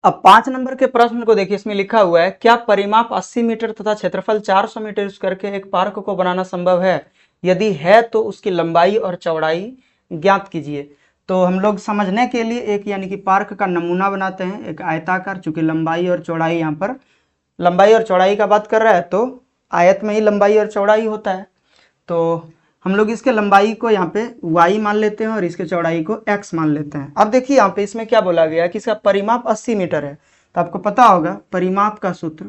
अब 5 नंबर के प्रश्न को देखिए, इसमें लिखा हुआ है क्या परिमाप 80 मीटर तथा क्षेत्रफल 400 मीटर स्क्वायर के एक पार्क को बनाना संभव है? यदि है तो उसकी लंबाई और चौड़ाई ज्ञात कीजिए। तो हम लोग समझने के लिए एक यानी कि पार्क का नमूना बनाते हैं, एक आयताकार, चूंकि लंबाई और चौड़ाई यहाँ पर लंबाई और चौड़ाई का बात कर रहा है तो आयत में ही लंबाई और चौड़ाई होता है। तो हम लोग इसके लंबाई को यहाँ पे y मान लेते हैं और इसके चौड़ाई को x मान लेते हैं। अब देखिए यहाँ पे इसमें क्या बोला गया है कि इसका परिमाप 80 मीटर है, तो आपको पता होगा परिमाप का सूत्र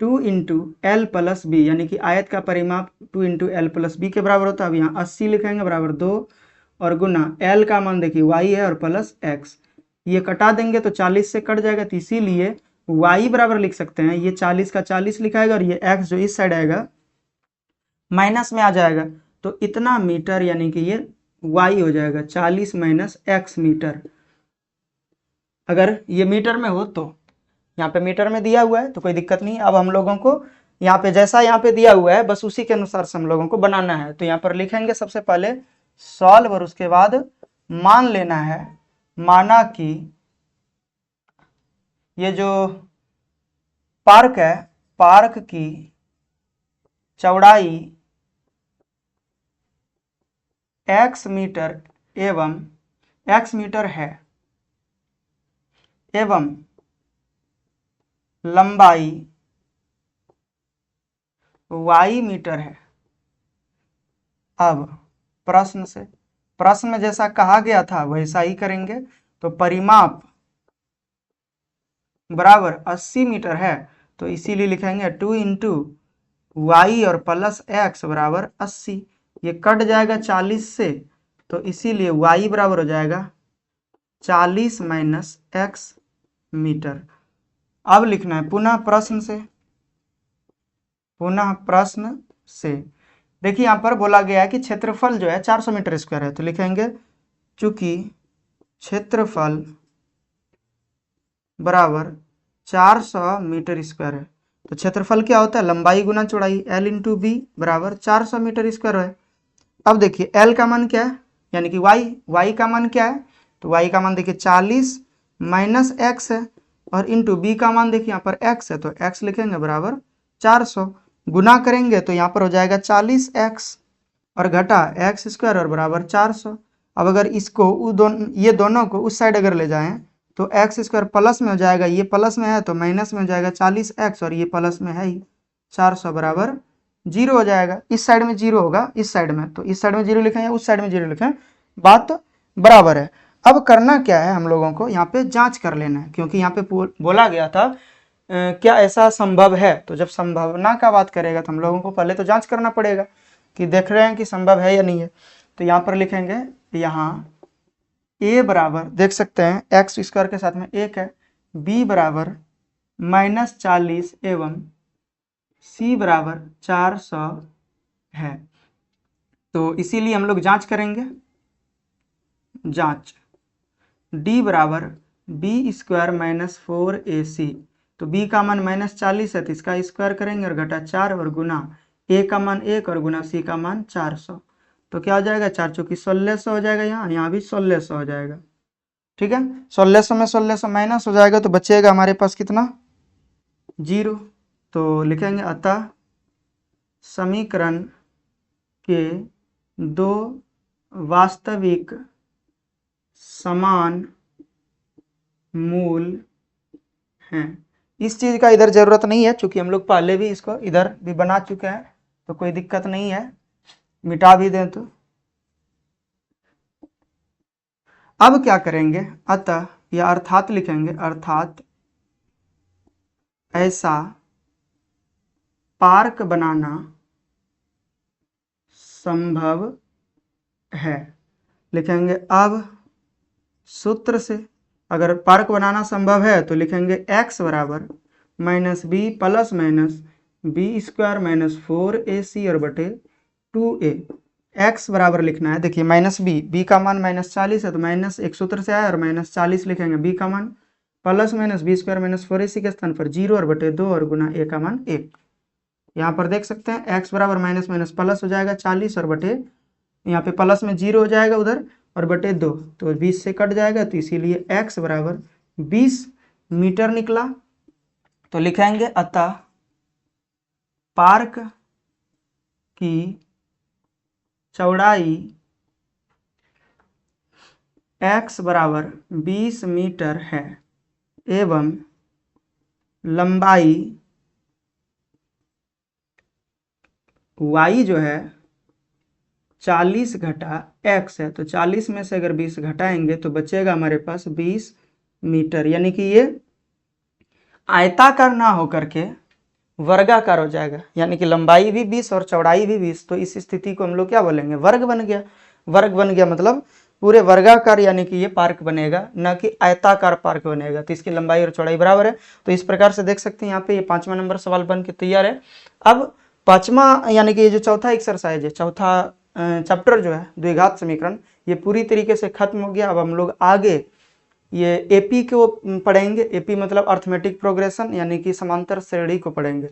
2 इंटू एल प्लस बी, यानी कि आयत का परिमाप 2 इंटू एल प्लस बी के बराबर होता है। अब यहाँ 80 लिखेंगे बराबर 2 और गुना एल का मान देखिए y है और प्लस x, ये कटा देंगे तो 40 से कट जाएगा, तो इसीलिए y बराबर लिख सकते हैं, ये 40 का 40 लिखाएगा और ये x जो इस साइड आएगा माइनस में आ जाएगा, तो इतना मीटर यानी कि ये y हो जाएगा 40 माइनस x मीटर। अगर ये मीटर में हो तो यहाँ पे मीटर में दिया हुआ है तो कोई दिक्कत नहीं। अब हम लोगों को यहाँ पे जैसा यहाँ पे दिया हुआ है बस उसी के अनुसार से हम लोगों को बनाना है। तो यहाँ पर लिखेंगे सबसे पहले सॉल्व और उसके बाद मान लेना है, माना कि ये जो पार्क है, पार्क की चौड़ाई x मीटर एवं x मीटर है एवं लंबाई y मीटर है। अब प्रश्न में जैसा कहा गया था वैसा ही करेंगे। तो परिमाप बराबर 80 मीटर है, तो इसीलिए लिखेंगे 2 इंटू वाई और प्लस x बराबर 80। ये कट जाएगा 40 से, तो इसीलिए y बराबर हो जाएगा 40 माइनस x मीटर। अब लिखना है पुनः प्रश्न से देखिए यहाँ पर बोला गया है कि क्षेत्रफल जो है 400 मीटर स्क्वायर है, तो लिखेंगे चूंकि क्षेत्रफल बराबर 400 मीटर स्क्वायर है, तो क्षेत्रफल क्या होता है लंबाई गुना चौड़ाई, L इंटू बी बराबर 400 मीटर स्क्वायर है। अब देखिए L का मान क्या है यानी कि y का मान क्या है, तो y का मान देखिए 40 माइनस x है और इंटू बी का मान देखिए यहाँ पर x है, तो x लिखेंगे बराबर 400, गुना करेंगे तो यहाँ पर हो जाएगा 40x और घटा x स्क्वायर और बराबर 400। अब अगर इसको ये दोनों को उस साइड अगर ले जाएं तो एक्स स्क्वायर प्लस में हो जाएगा, ये प्लस में है तो माइनस में हो जाएगा 40x और ये प्लस में है ही 400 बराबर 0 हो जाएगा। इस साइड में 0 होगा इस साइड में, तो इस साइड में 0 लिखें या उस साइड में 0 लिखें, बात बराबर है। अब करना क्या है हम लोगों को यहाँ पे जांच कर लेना है, क्योंकि यहाँ पे बोला गया था क्या ऐसा संभव है। तो जब संभावना का बात करेगा तो हम लोगों को पहले तो जांच करना पड़ेगा कि देख रहे हैं कि संभव है या नहीं है। तो यहाँ पर लिखेंगे यहाँ a बराबर देख सकते हैं एक्स स्क्वायर के साथ में 1 है, b बराबर -40 एवं c बराबर 400 है। तो इसीलिए हम लोग जांच करेंगे, जांच d बराबर b स्क्वायर माइनस 4ac, तो b का मान -40 है तो इसका स्क्वायर करेंगे और घटा 4 और गुना a का मान 1 और गुना c का मान 400, तो क्या हो जाएगा 4 चौकी 1600 हो जाएगा, यहाँ भी 1600 हो जाएगा। ठीक है, 1600 में 1600 माइनस हो जाएगा तो बचेगा हमारे पास कितना 0। तो लिखेंगे अतः समीकरण के दो वास्तविक समान मूल हैं। इस चीज का इधर जरूरत नहीं है क्योंकि हम लोग पहले भी इसको इधर भी बना चुके हैं, तो कोई दिक्कत नहीं है, मिटा भी दें तो। अब क्या करेंगे, अतः या अर्थात लिखेंगे, अर्थात ऐसा पार्क बनाना संभव है। लिखेंगे अब सूत्र से अगर पार्क बनाना संभव है तो लिखेंगे x बराबर -b plus minus B square minus 4ac और बटे 2a। x बराबर लिखना है, देखिए b का मान -40 है तो माइनस एक सूत्र से आया और -40 लिखेंगे, b का मान plus minus B square minus 4ac के स्थान पर 0 और बटे 2 और गुना a का मान 1। यहाँ पर देख सकते हैं x बराबर माइनस माइनस प्लस हो जाएगा 40 और बटे यहाँ पे प्लस में 0 हो जाएगा उधर और बटे 2, तो 20 से कट जाएगा, तो इसीलिए x बराबर 20 मीटर निकला, तो लिखेंगे अतः पार्क की चौड़ाई x बराबर 20 मीटर है एवं लंबाई y जो है 40 घटा x है, तो 40 में से अगर 20 घटाएंगे तो बचेगा हमारे पास 20 मीटर, यानी कि ये आयताकार ना होकर के वर्गाकार हो जाएगा, यानी कि लंबाई भी 20 और चौड़ाई भी 20। तो इस स्थिति को हम लोग क्या बोलेंगे, वर्ग बन गया। वर्ग बन गया मतलब पूरे वर्गाकार, यानी कि ये पार्क बनेगा, ना कि आयताकार पार्क बनेगा। तो इसकी लंबाई और चौड़ाई बराबर है। तो इस प्रकार से देख सकते हैं यहाँ पे ये 5वां नंबर सवाल बन के तैयार है। अब 5वां यानी कि ये जो चौथा एक्सरसाइज है, चौथा चैप्टर जो है द्विघात समीकरण, ये पूरी तरीके से खत्म हो गया। अब हम लोग आगे ये एपी को पढ़ेंगे। एपी मतलब अर्थमेटिक प्रोग्रेशन, यानी कि समांतर श्रेणी को पढ़ेंगे।